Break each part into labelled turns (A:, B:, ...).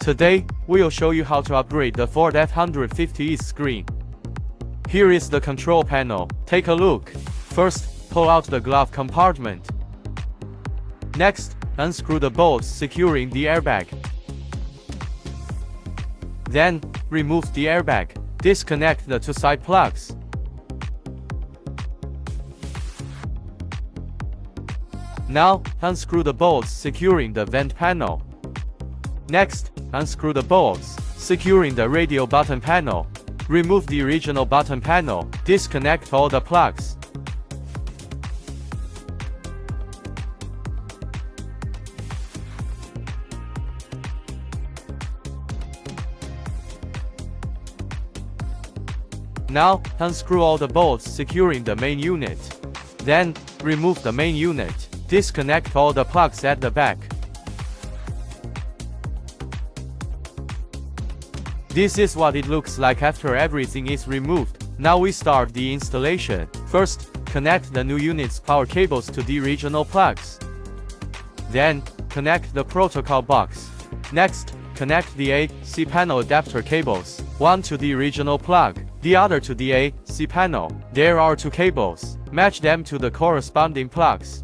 A: Today, we'll show you how to upgrade the Ford F150's screen. Here is the control panel. Take a look. First, pull out the glove compartment. Next, unscrew the bolts securing the airbag. Then, remove the airbag. Disconnect the two side plugs. Now, unscrew the bolts securing the vent panel. Next, unscrew the bolts securing the radio button panel. Remove the original button panel. Disconnect all the plugs. Now, unscrew all the bolts securing the main unit. Then, remove the main unit. Disconnect all the plugs at the back. This is what it looks like after everything is removed. Now we start the installation. First, connect the new unit's power cables to the original plugs. Then, connect the protocol box. Next, connect the AC panel adapter cables, one to the original plug, the other to the AC panel. There are two cables. Match them to the corresponding plugs.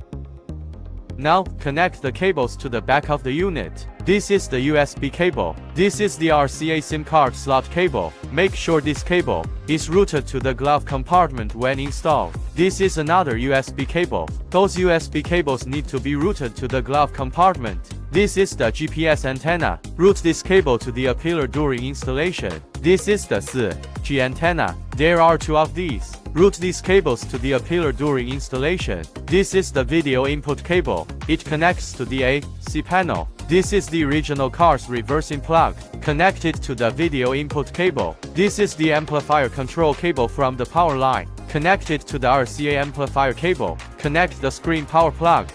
A: Now, connect the cables to the back of the unit. This is the USB cable. This is the RCA SIM card slot cable. Make sure this cable is routed to the glove compartment when installed. This is another USB cable. Those USB cables need to be routed to the glove compartment. This is the GPS antenna. Route this cable to the pillar during installation. This is the 4G antenna. There are two of these. Route these cables to the pillar during installation. This is the video input cable. It connects to the AC panel. This is the original car's reversing plug, connected to the video input cable. This is the amplifier control cable from the power line, connected to the RCA amplifier cable. Connect the screen power plug.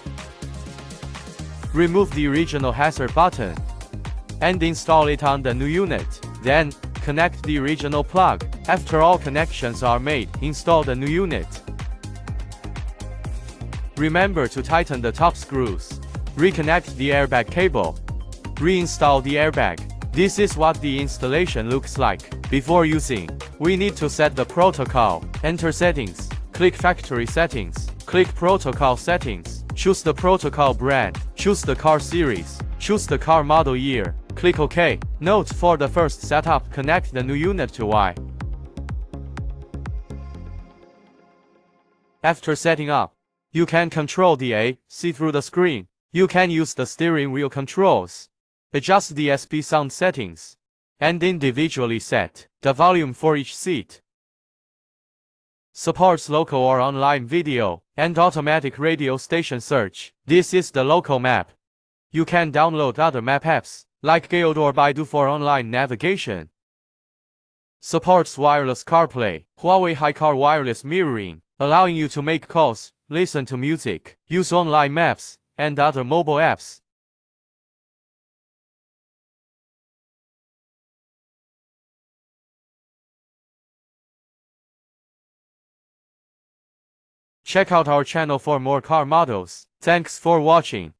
A: Remove the original hazard button and install it on the new unit. Then, connect the original plug. After all connections are made, install the new unit. Remember to tighten the top screws. Reconnect the airbag cable. Reinstall the airbag. This is what the installation looks like. Before using, we need to set the protocol. Enter settings. Click factory settings. Click protocol settings. Choose the protocol brand. Choose the car series. Choose the car model year. Click OK. Note, for the first setup, connect the new unit to Y. After setting up, you can control the AC through the screen. You can use the steering wheel controls, adjust the SP sound settings, and individually set the volume for each seat. Supports local or online video and automatic radio station search. This is the local map. You can download other map apps like Guide or Baidu for online navigation. Supports wireless CarPlay, Huawei HiCar wireless mirroring, allowing you to make calls, listen to music, use online maps, and other mobile apps. Check out our channel for more car models. Thanks for watching.